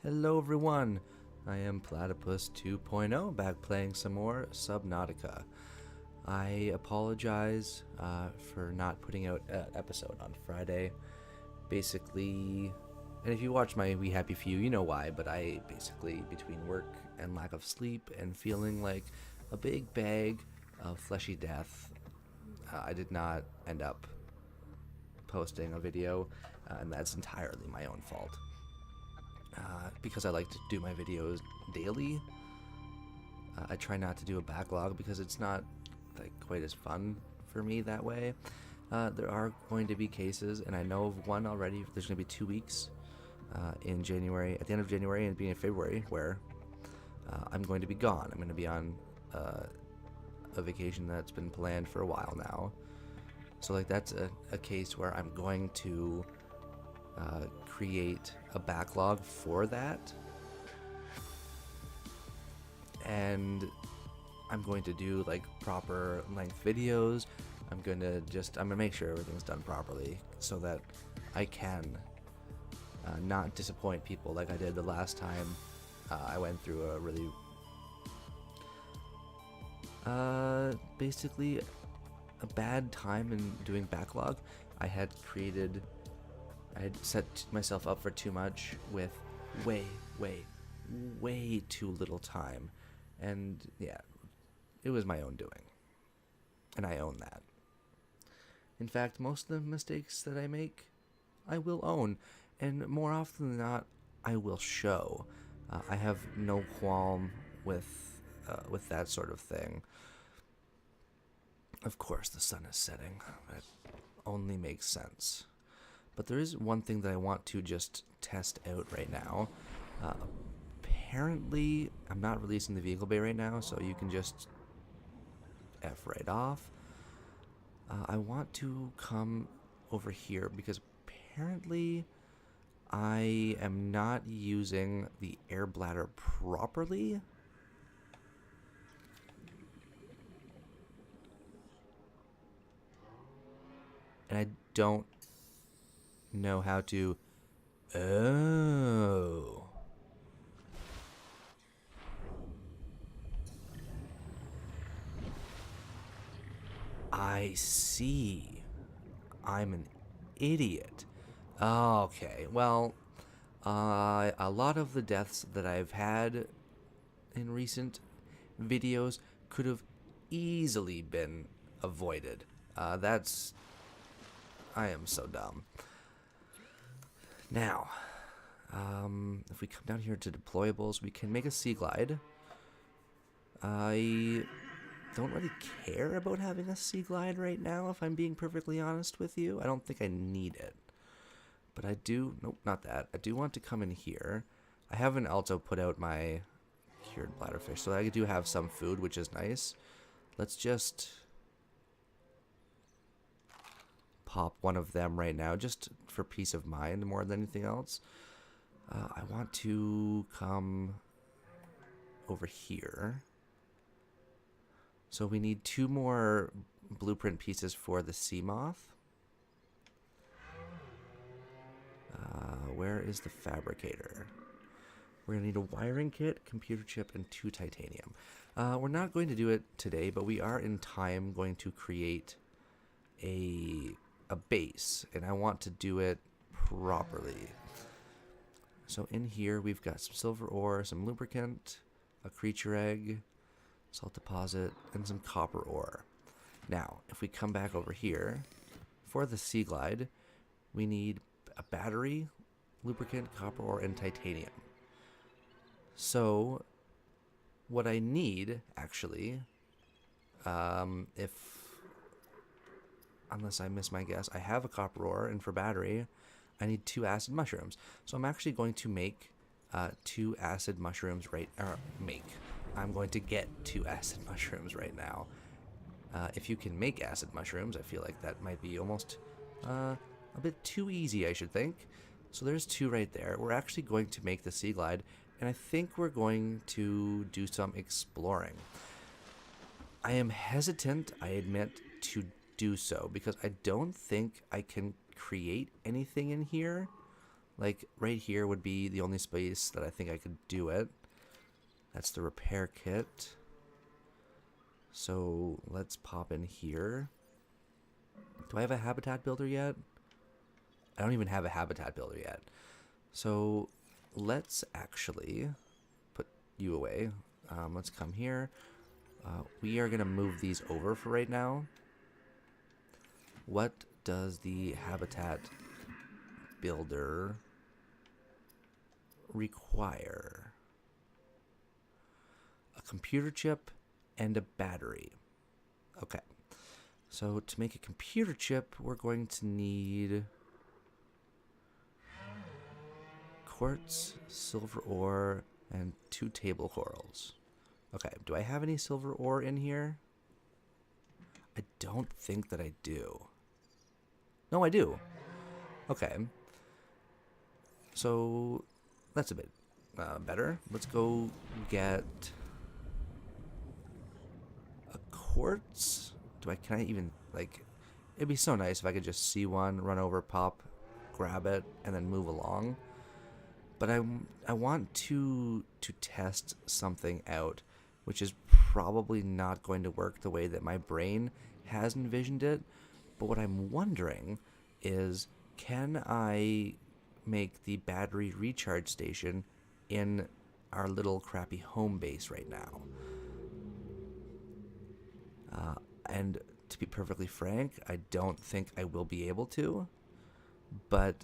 Hello everyone, I am Platypus 2.0, back playing some more Subnautica. I apologize for not putting out an episode on Friday. Basically, and if you watch my We Happy Few, you know why, but I basically, between work and lack of sleep and feeling like a big bag of fleshy death, I did not end up posting a video, and that's entirely my own fault. Because I like to do my videos daily, I try not to do a backlog because it's not like quite as fun for me that way. There are going to be cases, and I know of one already. There's going to be 2 weeks in January, at the end of January and beginning of February, where I'm going to be gone. I'm going to be on a vacation that's been planned for a while now. So like that's a case where I'm going to create a backlog for that, and I'm going to do like proper length videos. I'm gonna make sure everything's done properly so that I can not disappoint people like I did the last time I went through a really basically a bad time in doing backlog. I had set myself up for too much with way too little time. And yeah, it was my own doing. And I own that. In fact, most of the mistakes that I make, I will own. And more often than not, I will show. I have no qualm with that sort of thing. Of course, the sun is setting. That only makes sense. But there is one thing that I want to just test out right now. Apparently, I'm not releasing the vehicle bay right now, so you can just F right off. I want to come over here because apparently I am not using the air bladder properly. And I don't know how to. Oh. I see. I'm an idiot. Okay, well, a lot of the deaths that I've had in recent videos could have easily been avoided. I am so dumb. Now, if we come down here to deployables, we can make a sea glide. I don't really care about having a sea glide right now, if I'm being perfectly honest with you. I don't think I need it. But I do, nope, not that. I do want to come in here. I haven't also put out my cured bladderfish, so I do have some food, which is nice. Let's just pop one of them right now, just for peace of mind more than anything else. I want to come over here. So we need 2 more blueprint pieces for the sea moth. Where is the fabricator? We're going to need a wiring kit, computer chip, and 2 titanium. We're not going to do it today, but we are in time going to create a base, and I want to do it properly. So in here we've got some silver ore, some lubricant, a creature egg, salt deposit, and some copper ore. Now, if we come back over here, for the sea glide, we need a battery, lubricant, copper ore, and titanium. So, what I need, actually, unless I miss my guess, I have a copper ore, and for battery, I need 2 acid mushrooms. So I'm actually going to make 2 acid mushrooms I'm going to get 2 acid mushrooms right now. If you can make acid mushrooms, I feel like that might be almost a bit too easy, I should think. So there's 2 right there. We're actually going to make the sea glide, and I think we're going to do some exploring. I am hesitant, I admit, to do so because I don't think I can create anything in here Like, right here would be the only space that I think I could do it. That's the repair kit. So let's pop in here. Do I have a habitat builder yet? I don't even have a habitat builder yet. So let's actually put you away. Let's come here. We are going to move these over for right now. What does the habitat builder require? A computer chip and a battery. Okay. So to make a computer chip, we're going to need quartz, silver ore, and 2 table corals. Okay, do I have any silver ore in here? I don't think that I do. No, I do. Okay. So that's a bit better. Let's go get a quartz. Can I even, like, it'd be so nice if I could just see one, run over, pop, grab it, and then move along. But I want to test something out, which is probably not going to work the way that my brain has envisioned it. But what I'm wondering is, can I make the battery recharge station in our little crappy home base right now? And to be perfectly frank, I don't think I will be able to. But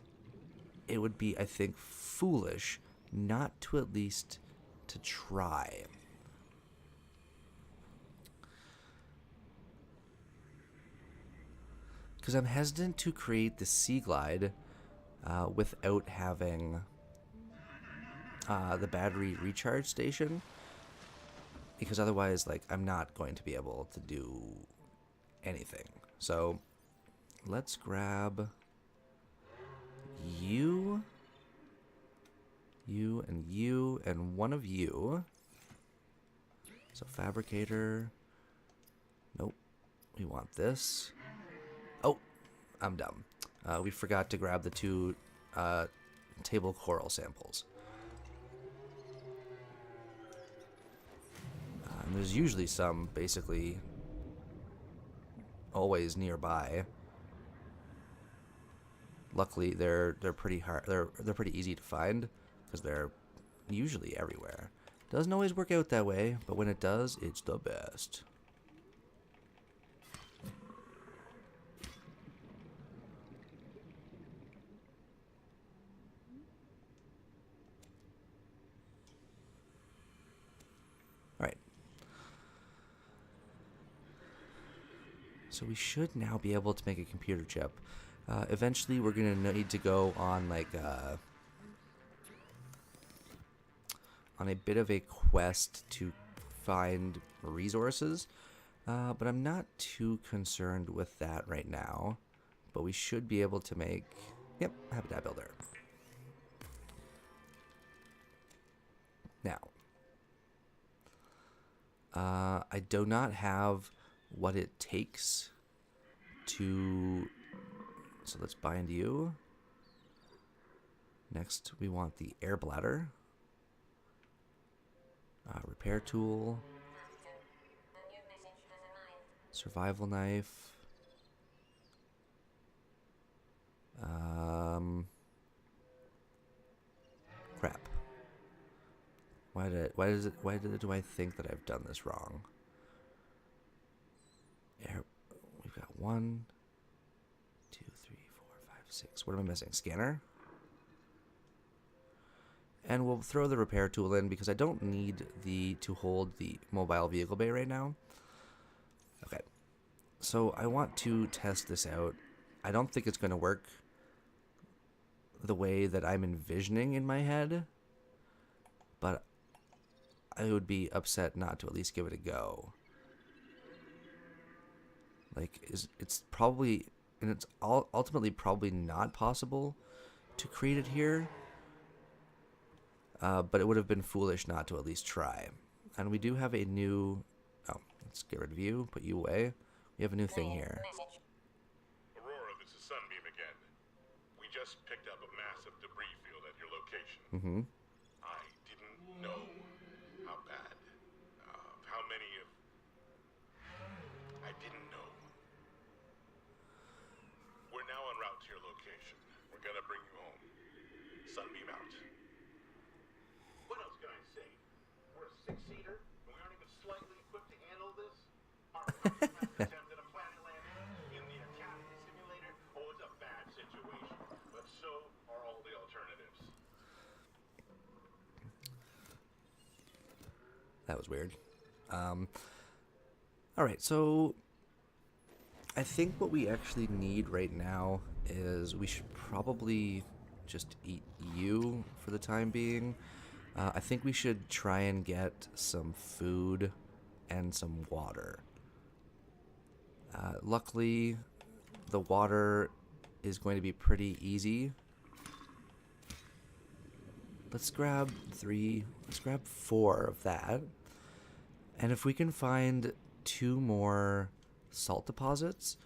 it would be, I think, foolish not to at least to try. Because I'm hesitant to create the Sea Glide without having the battery recharge station. Because otherwise, like, I'm not going to be able to do anything. So let's grab you, and one of you. So fabricator. Nope. We want this. Oh, I'm dumb. We forgot to grab the 2 table coral samples. And there's usually some basically always nearby. Luckily, they're pretty hard. They're pretty easy to find because they're usually everywhere. Doesn't always work out that way, but when it does, it's the best. All right. So we should now be able to make a computer chip. Eventually, we're going to need to go on like on a bit of a quest to find resources, but I'm not too concerned with that right now. But we should be able to make, yep, habitat builder. Now, I do not have what it takes to, so let's bind you. Next, we want the air bladder, repair tool, survival knife, crap. Why do I think that I've done this wrong? We've got 1, 2, 3, 4, 5, 6. What am I missing? Scanner? And we'll throw the repair tool in because I don't need to hold the mobile vehicle bay right now. Okay. So I want to test this out. I don't think it's going to work the way that I'm envisioning in my head, but I would be upset not to at least give it a go. Like, it's probably, and it's ultimately probably not possible to create it here, but it would have been foolish not to at least try. And we do have a new, oh, let's get rid of you, put you away. We have a new thing here. Aurora, this is Sunbeam again. We just picked up a massive debris field location. Mm-hmm. I didn't know how bad, how many of... I didn't know. We're now en route to your location. We're gonna bring you home. Sunbeam out. What else can I say? We're a six-seater, and we aren't even slightly equipped to handle this. Our first attempt at a planet landing in the Academy simulator was a bad situation, but so are all the alternatives. That was weird. All right, so I think what we actually need right now is we should probably just eat you for the time being. I think we should try and get some food and some water. Luckily, the water is going to be pretty easy. Let's grab 3, let's grab 4 of that. And if we can find 2 more salt deposits,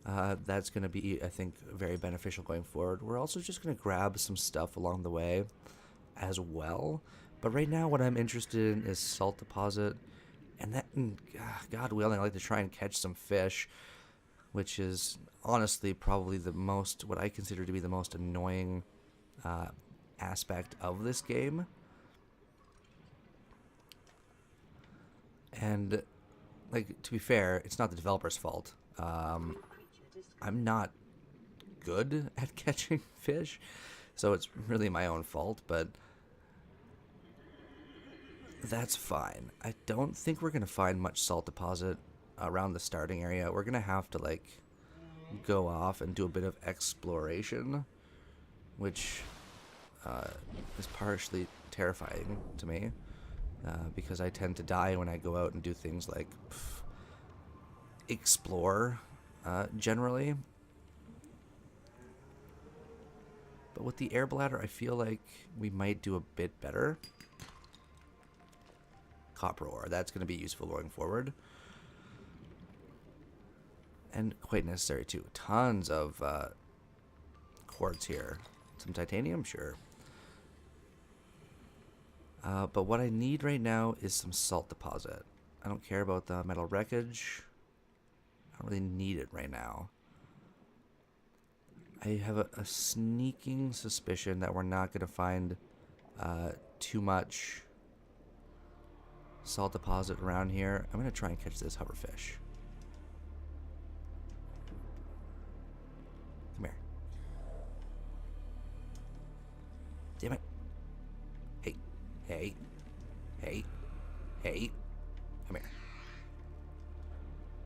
that's going to be, I think, very beneficial going forward. We're also just going to grab some stuff along the way as well. But right now what I'm interested in is salt deposit. And that, God willing, I like to try and catch some fish, which is honestly probably the most, what I consider to be the most annoying aspect of this game. And, like, to be fair, it's not the developer's fault. I'm not good at catching fish, so it's really my own fault, but that's fine. I don't think we're going to find much salt deposit around the starting area. We're going to have to, like, go off and do a bit of exploration, which is partially terrifying to me, because I tend to die when I go out and do things like explore, generally. But with the air bladder, I feel like we might do a bit better. Copper ore, that's going to be useful going forward. And quite necessary too. Tons of quartz here. Some titanium, sure. But what I need right now is some salt deposit. I don't care about the metal wreckage. I don't really need it right now. I have a sneaking suspicion that we're not going to find too much salt deposit around here. I'm going to try and catch this hoverfish. Come here. Damn it. Hey. Hey. Hey. Hey. Come here.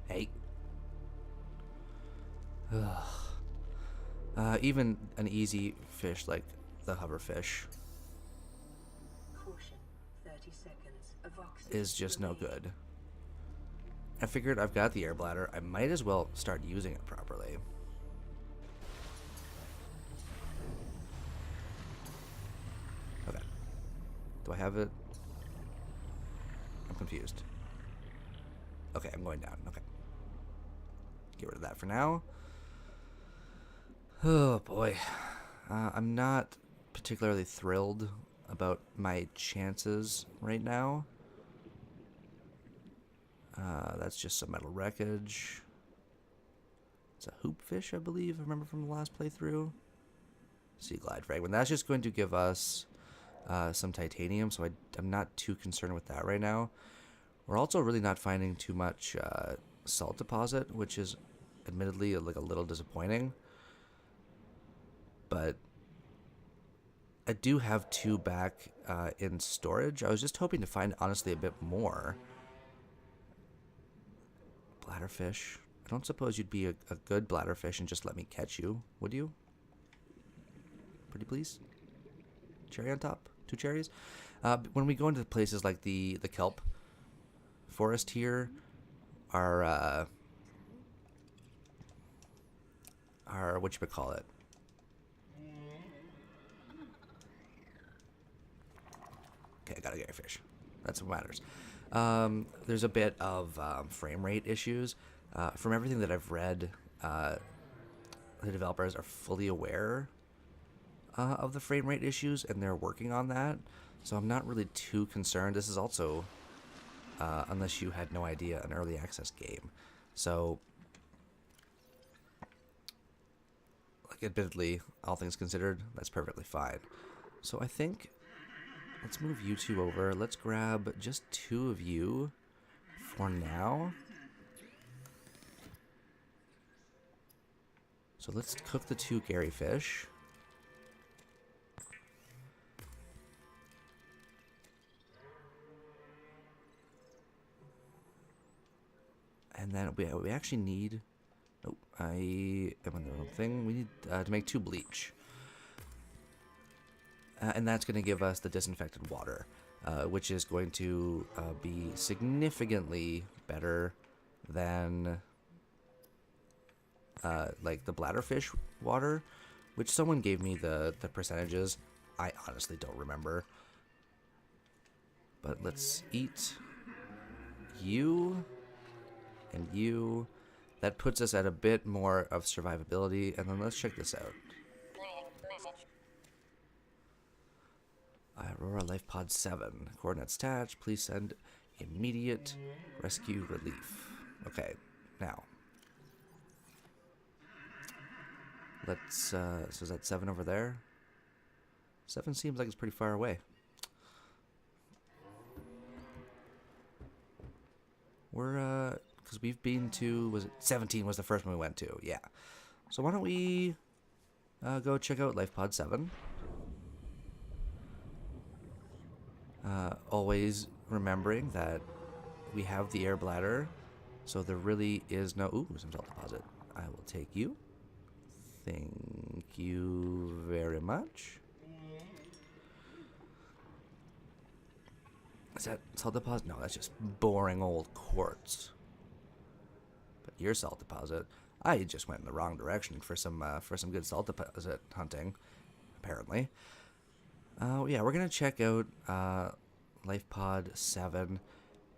Hey. Even an easy fish like the hoverfish is just no good. I figured I've got the air bladder. I might as well start using it properly. Okay. Do I have it? I'm confused. Okay, I'm going down. Okay. Get rid of that for now. Oh boy. I'm not particularly thrilled about my chances right now. That's just some metal wreckage. It's a hoopfish, I believe, I remember from the last playthrough. Sea glide fragment. That's just going to give us some titanium, so I'm not too concerned with that right now. We're also really not finding too much salt deposit, which is admittedly like a little disappointing. But I do have 2 back in storage. I was just hoping to find, honestly, a bit more. Bladderfish. I don't suppose you'd be a good bladderfish and just let me catch you, would you? Pretty please? Cherry on top? 2 cherries? When we go into places like the kelp forest here, our whatchamacallit? Okay, I gotta get a fish. That's what matters. There's a bit of frame rate issues. From everything that I've read, the developers are fully aware of the frame rate issues, and they're working on that. So I'm not really too concerned. This is also, unless you had no idea, an early access game. So, like, admittedly, all things considered, that's perfectly fine. So I think, let's move you two over. Let's grab just 2 of you for now. So let's cook the 2 Gary fish. And then we actually need... Oh, I am on the wrong thing. We need to make 2 bleach. And that's going to give us the disinfected water, which is going to be significantly better than like the bladderfish water, which someone gave me the percentages. I honestly don't remember. But let's eat you and you. That puts us at a bit more of survivability. And then let's check this out. Aurora Lifepod 7. Coordinates attached. Please send immediate rescue relief. Okay, now. Let's, so is that 7 over there? 7 seems like it's pretty far away. We're, because we've been to, was it 17 was the first one we went to, yeah. So why don't we go check out Lifepod 7. Always remembering that we have the air bladder, so there really is no... Ooh, some salt deposit. I will take you. Thank you very much. Is that salt deposit? No, that's just boring old quartz. But your salt deposit, I just went in the wrong direction for some good salt deposit hunting, apparently. Yeah, we're gonna check out Lifepod 7,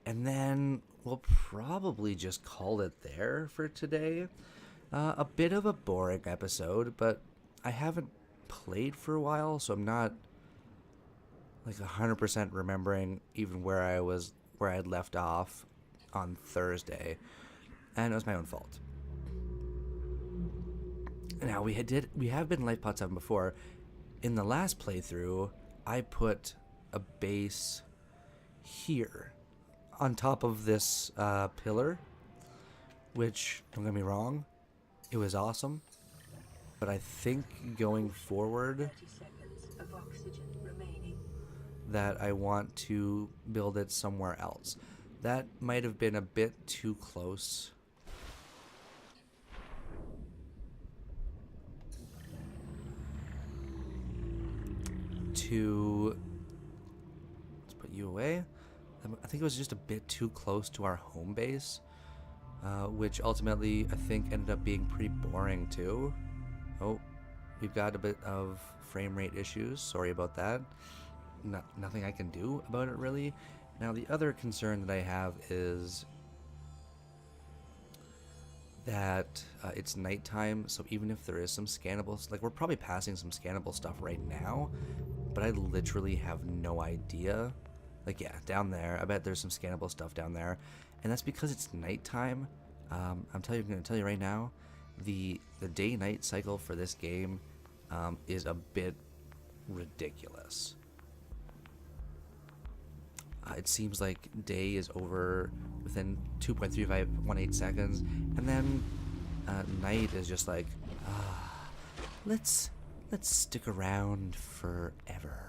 and then we'll probably just call it there for today. A bit of a boring episode, but I haven't played for a while, so I'm not like 100% remembering even where I'd left off on Thursday, and it was my own fault. Now we have been Lifepod 7 before. In the last playthrough, I put a base here on top of this pillar, which, don't get me wrong, it was awesome, but I think going forward that I want to build it somewhere else. That might have been a bit too close to... Let's put you away. I think it was just a bit too close to our home base, which ultimately I think ended up being pretty boring too. Oh, we've got a bit of frame rate issues. Sorry about that. Nothing I can do about it really. Now the other concern that I have is that it's nighttime, so even if there is some scannable, like we're probably passing some scannable stuff right now, but I literally have no idea. Like, yeah, down there, I bet there's some scannable stuff down there, and that's because it's nighttime. I'm going to tell you right now, the day-night cycle for this game is a bit ridiculous. It seems like day is over within 2.3518 seconds, and then night is just like, let's stick around forever.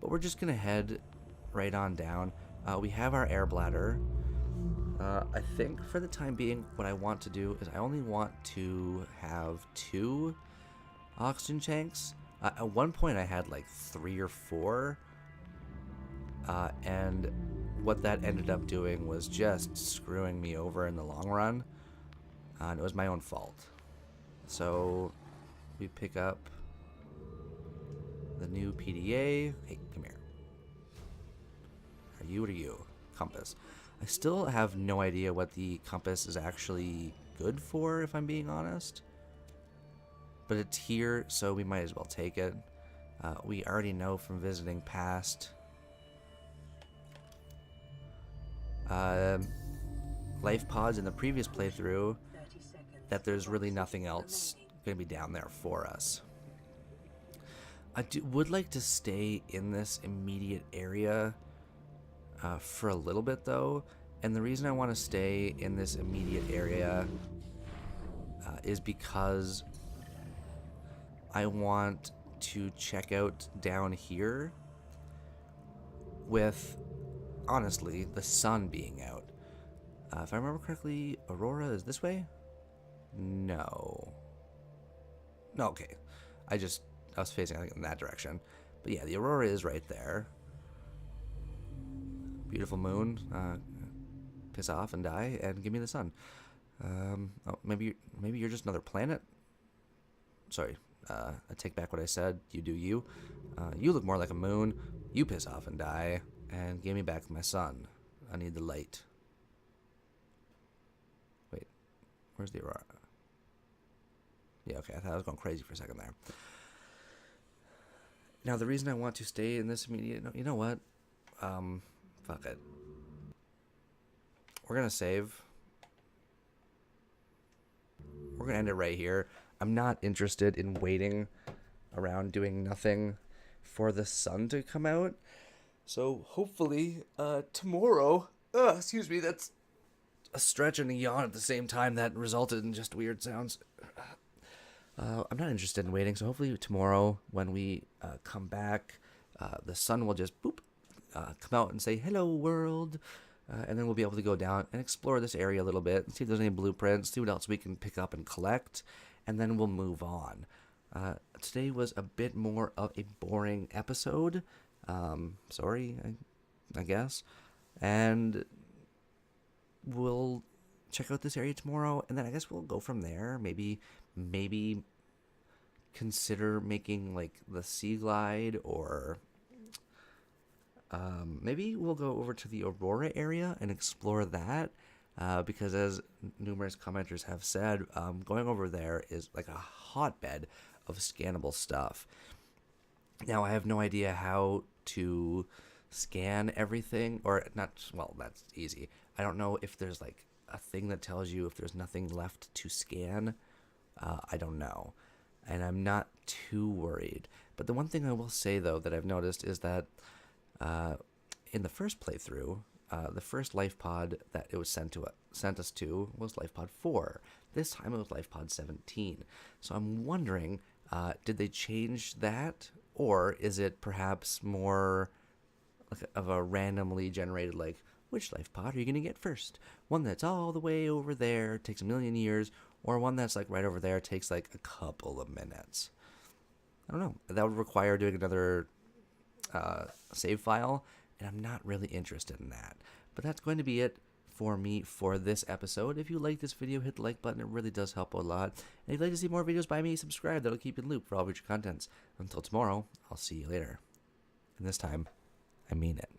But we're just gonna head right on down. We have our air bladder. I think for the time being, what I want to do is I only want to have 2 oxygen tanks. At one point I had like 3 or 4. And what that ended up doing was just screwing me over in the long run. And it was my own fault. So we pick up the new PDA. Hey, come here. Are you? Compass. I still have no idea what the compass is actually good for, if I'm being honest. but it's here, so we might as well take it. We already know from visiting past life pods in the previous playthrough that there's really nothing else going to be down there for us. I would like to stay in this immediate area for a little bit though, and the reason I want to stay in this immediate area is because I want to check out down here with, honestly, the sun being out. If I remember correctly, Aurora is this way? No. No, okay. I was facing, I think, in that direction. But yeah, the Aurora is right there. Beautiful moon. Piss off and die and give me the sun. Oh, maybe you're just another planet? Sorry, I take back what I said. You do you. You look more like a moon. You piss off and die and give me back my sun. I need the light. Wait, where's the Aurora? Yeah, okay, I thought I was going crazy for a second there. Now, the reason I want to stay in this immediate... You know what? Fuck it. We're going to save. We're going to end it right here. I'm not interested in waiting around doing nothing for the sun to come out. So, hopefully, tomorrow... excuse me, that's a stretch and a yawn at the same time that resulted in just weird sounds. I'm not interested in waiting, so hopefully tomorrow when we come back, the sun will just boop, come out and say, hello world, and then we'll be able to go down and explore this area a little bit, see if there's any blueprints, see what else we can pick up and collect, and then we'll move on. Today was a bit more of a boring episode, sorry, I guess, and we'll check out this area tomorrow, and then I guess we'll go from there. Maybe consider making like the sea glide, or maybe we'll go over to the Aurora area and explore that, because as numerous commenters have said, going over there is like a hotbed of scannable stuff. Now, I have no idea how to scan everything, or not. Well, that's easy. I don't know if there's like a thing that tells you if there's nothing left to scan. I don't know, and I'm not too worried. But the one thing I will say, though, that I've noticed is that in the first playthrough, the first life pod that it was sent us to was Lifepod 4. This time it was Lifepod 17. So I'm wondering, did they change that, or is it perhaps more like of a randomly generated, like, which life pod are you going to get first? One that's all the way over there, takes a million years, or one that's like right over there, takes like a couple of minutes? I don't know. That would require doing another save file, and I'm not really interested in that. But that's going to be it for me for this episode. If you like this video, hit the like button. It really does help a lot. And if you'd like to see more videos by me, subscribe. That'll keep you in the loop for all future contents. Until tomorrow, I'll see you later. And this time, I mean it.